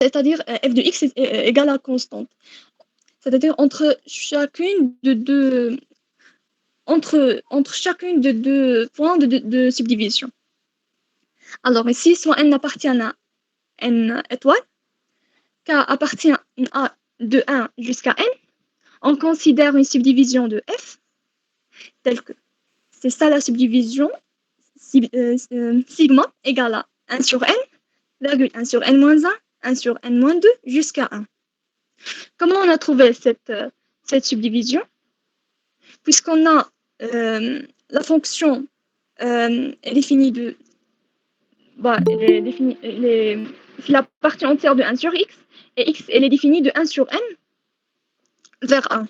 c'est-à-dire f de x est égal à constante. C'est-à-dire entre chacune de deux points de subdivision. Alors ici, soit n appartient à n étoile, k appartient à de 1 jusqu'à n, on considère une subdivision de f telle que c'est ça la subdivision sigma égale à 1 sur n, virgule 1 sur n moins 1, 1 sur n moins 2 jusqu'à 1. Comment on a trouvé cette subdivision? Puisqu'on a la fonction est définie de c'est la partie entière de 1 sur x, et x elle est définie de 1 sur n vers 1.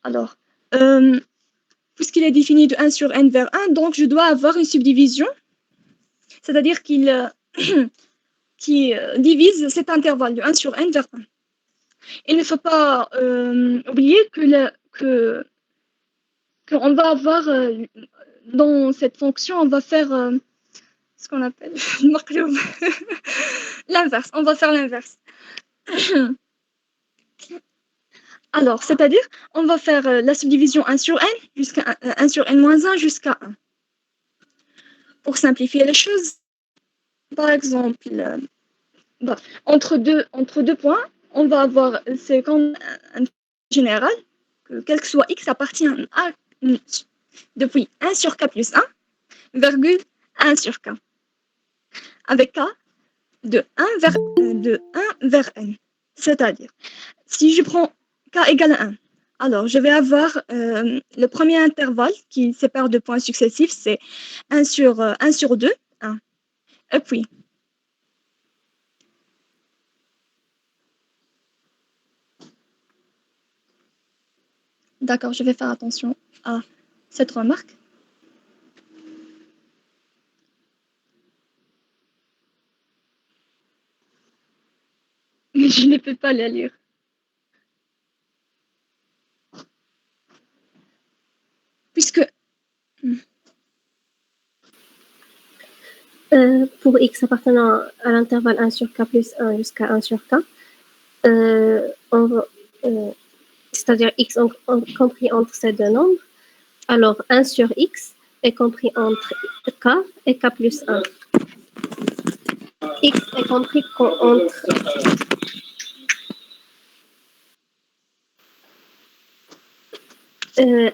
Alors, puisqu'il est défini de 1 sur n vers 1, donc je dois avoir une subdivision, c'est-à-dire qu'il qui divise cet intervalle de 1 sur n vers 1. Il ne faut pas oublier qu'on va avoir, dans cette fonction, on va faire ce qu'on appelle l'inverse. On va faire l'inverse. Alors, c'est-à-dire, on va faire la subdivision 1 sur n jusqu'à 1 sur n moins 1 jusqu'à 1. Pour simplifier les choses, par exemple, entre deux points, on va avoir, c'est comme un général, que quel que soit x appartient à depuis 1 sur k plus 1, virgule 1 sur k, avec k de 1 vers n. C'est-à-dire, si je prends k égale à 1, alors je vais avoir le premier intervalle qui sépare deux points successifs, c'est 1 sur 2, 1. Et puis, d'accord, je vais faire attention à cette remarque. Mais je ne peux pas la lire. Puisque... pour x appartenant à l'intervalle 1 sur k plus 1 jusqu'à 1 sur k, c'est-à-dire x compris entre ces deux nombres, alors 1 sur x est compris entre k et k plus 1. X est compris entre...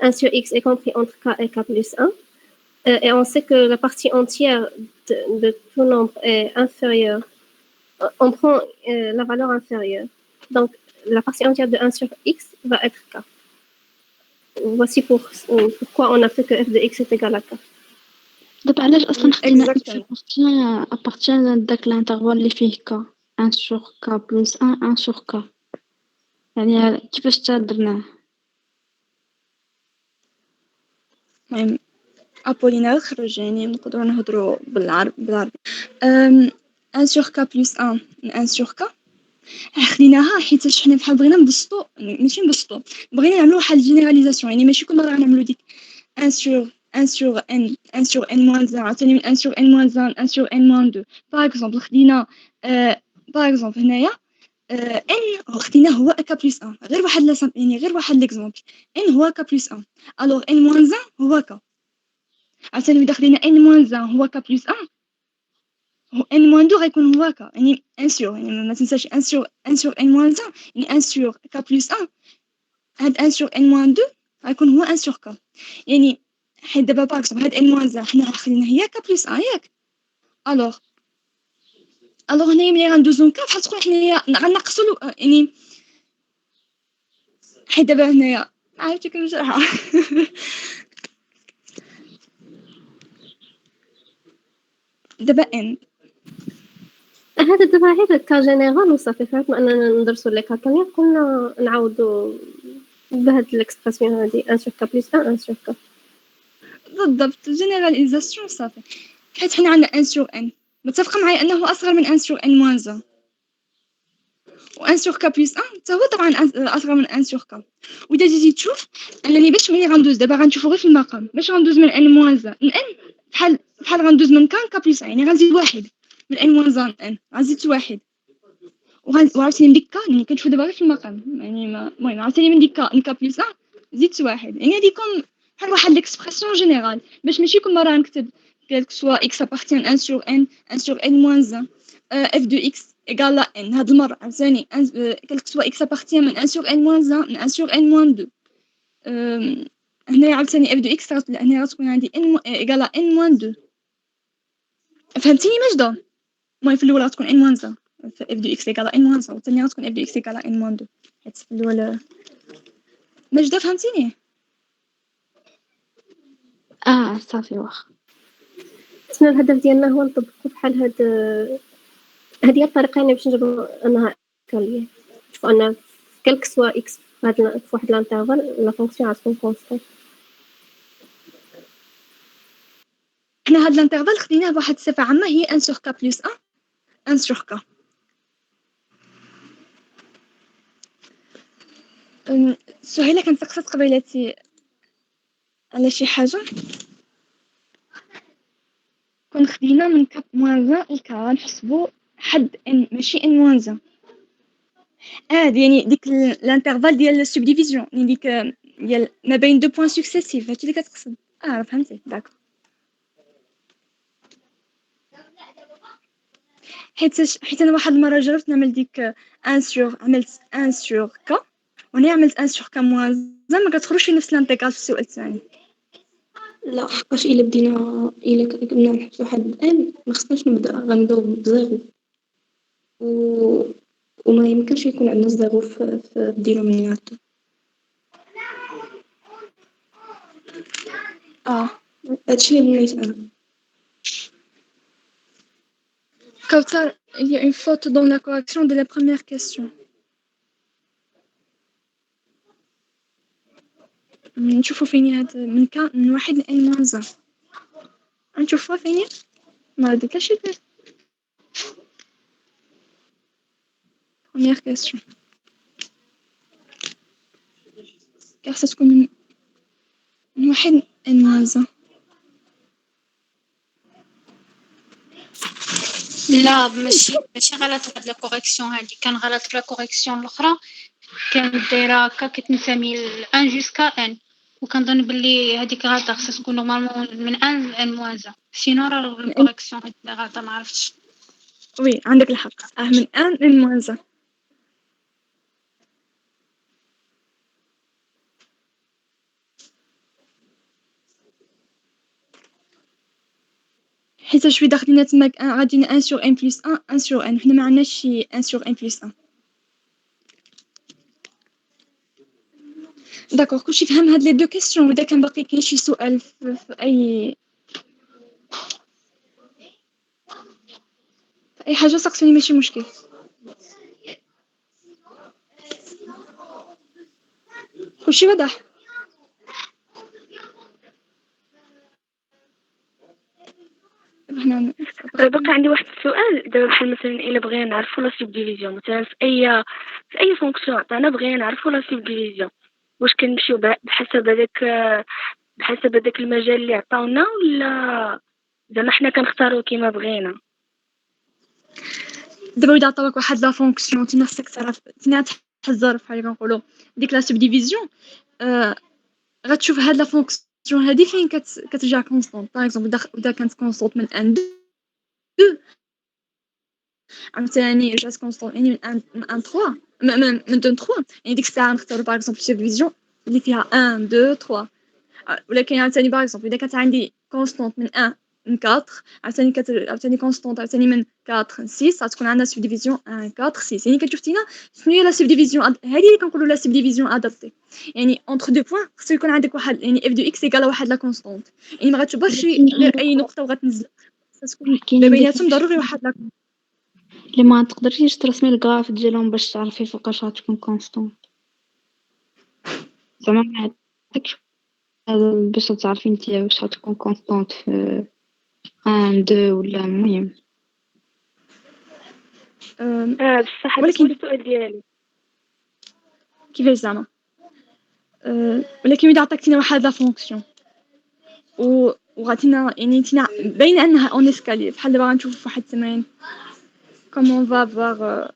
un sur x est compris entre k et k plus 1. Et on sait que la partie entière de tout nombre est inférieure. On prend la valeur inférieure. Donc, la partie entière de 1 sur x va être k. Voici pourquoi on a fait que f de x est égal à k. دابا علاش اصلا خدينا appartient داك الانترفال اللي فيه k 1 sur k plus 1 1 sur k يعني كيفاش درناه المهم أبولينار خرج يعني نقدروا نهضروا بالعربي 1 sur k plus 1 1 sur k خديناها حيتاش حنا بحال بغينا نبسطوا ماشي نبسطوا بغينا نعملوا واحد الجينيراليزاسيون يعني ماشي كل مره غنعملوا ديك 1 sur n moins 1 عاوتاني من 1 sur n moins 1 1 sur n moins 2 باغ اكزومبل خدينا باغ اكزومبل هنايا n خديناه هو k plus 1 غير واحد يعني غير واحد ليكزومبل n هو k plus 1 alors n moins 1 هو k عاوتاني إذا خدينا n moins 1 هو k plus 1 n moins 2 غيكون هو k يعني 1 sur يعني ما تنساش 1 sur n moins 1 يعني 1 sur k plus 1 هاد 1 sur n moins 2 غيكون هو 1 sur k يعني حيت دابا باغ اكزومبل هاد n moins 1 حنا خدينا هي k plus 1 ياك الوغ هنايا ملي غندوزو k بحال تقول حنايا غنقصو يعني حيت دابا هنايا عرفتي كيف نشرحها دابا n هذا دابا غير كا جينيرال وصافي فهمت اننا ندرسوا لي كالكولير كنا نعاودوا بهاد الاكسبرسيون هذه 1 sur k plus 1 1 sur k بالضبط جينيراليزاسيون صافي حيت حنا عندنا 1 sur n متفقه معايا انه اصغر من 1 sur n moins 1 و 1 sur k plus 1 حتى هو طبعا اصغر من 1 sur k واذا جيتي تشوف انني باش ملي غندوز دابا غنشوفو غير في المقام باش غندوز من n moins 1 من n بحال غندوز من k plus 1 يعني غنزيد واحد من n moins 1 n غنزيد واحد وعاوتاني من ديك يعني كنشوف دابا غير في المقام يعني المهم عاوتاني من ديك ان بلس 1 زدت واحد يعني هادي كوم بحال واحد ليكسبرسيون جينيرال باش ماشي كل مره نكتب كيلك سوا x appartient 1 sur n 1 sur n moins 1 f de x égale à n هاد المره عاوتاني كيلك سوا x appartient من 1 sur n moins 1 من 1 sur n moins 2 هنايا عاوتاني f de x هنا غتكون عندي n égale à n moins 2 فهمتيني ماجدة المهم في الاولى غتكون n moins 1 f de x égale à n moins 1 والثانيه غتكون f de x égale à n moins 2 حيت في الاولى ماجدة فهمتيني صافي واخا. حنا الهدف ديالنا هو نطبقوا بحال هذه الطريقه باش نجبروا انها كاليه شوفوا ان كلك سوا اكس في واحد الانترفال لا فونكسيون غتكون كونستانت. حنا هاد الانترفال خديناه بواحد الصفه عامه هي 1 sur k plus 1 1 sur k. سهيلة كانت سقسات قبيلتي على شي حاجة كون خدينا من كاب موان الكا نحسبو حد ان ماشي ان موان يعني ديك الانترفال ديال السبديفيزيون يعني ديك ديال ما بين دو بوين سكسيسيف هادشي اللي كتقصد فهمتي داك حيت انا واحد المره جربت نعمل ديك 1 sur عملت 1 sur k وانا عملت 1 sur k موان ما كتخرجش في نفس الانتيغرال في السؤال الثاني. لا فاش الا كنا نحط واحد ان ما خصناش غنبداو بزيرو وما يمكنش يكون عندنا زيرو في الدينوميناتور. هادشي اللي بغيت انا. Kautar, il y a une faute dans la correction de la première question. نشوفوا فين هاد من كان من واحد ل n moins 1 نشوفوها فين ما ديكاش يدير première question خاصها تكون من واحد ل n moins 1. لا ماشي غلط هاد لا كوريكسيون هادي كان غلط لا كوريكسيون الاخرى كانت دايره هكا كتنسمي ل 1 جوسكا ان وكنظن بلي هذيك غلطه خصها تكون نورمالمون من 1 ل ان موازا سينو راه الكوريكسيون هادي غلطه ما عرفتش. وي عندك الحق من 1 ل n moins 1. حيت شوي داخلين تماك غاديين 1 sur n plus 1 1 sur n حنا ما عندناش شي 1 sur n plus 1. داكوغ كلشي فهم هاد لي دو كيسيون ولا كان باقي كاين شي سؤال في اي حاجه سقسوني ماشي مشكل. كلشي واضح. هنا باقي عندي واحد السؤال دابا بحال مثلا الا بغينا نعرفوا لا سبديفيزيون مثلا في اي فونكسيون عطانا بغينا نعرفوا لا سبديفيزيون واش كنمشيو بحسب هذاك المجال اللي عطاونا ولا زعما حنا كنختاروا كيما بغينا. دابا اذا عطاوك واحد لا فونكسيون تينا خصك تعرف تينا تحزر بحال كنقولوا ديك لا سبديفيزيون غتشوف هاد لا فونكسيون هادي فين كترجع كونستانت باغ اكزومبل اذا كانت كونستانت من 1 2 عاوتاني رجعت كونستانت يعني من 1 3 من 2 3 يعني ديك الساعه نختاروا باغ اكزومبل سبديفيزيون اللي فيها 1 2 3 ولكن عاوتاني باغ اكزومبل اذا كانت عندي كونستانت من 1 من 4 عاوتاني كونستانت عاوتاني من 4 ل 6 غتكون عندنا سبديفيزيون 1 4 6 يعني كتشوفتينا شنو هي لا سبديفيزيون هذه اللي كنقولوا لا سبديفيزيون ادابتي يعني اونتر دو بوين خصو يكون عندك واحد يعني اف دو اكس ايكال واحد لا كونستانت يعني ما غتشوفش غير اي نقطه وغتنزل تكون بيناتهم ضروري واحد لا اللي ما تقدريش ترسمي الجراف ديالهم باش تعرفي فوقاش غتكون كونستانت زعما ما عندكش باش تعرفي نتيا واش غتكون كونستانت في 1 2 ولا المهم. بصح هذا هو السؤال ديالي كيفاش زعما ولكن اذا عطاكتينا واحد لا فونكسيون وغاتينا يعني تينا باين انها اون اسكالي بحال دابا غنشوف واحد التمرين كومون فا فوار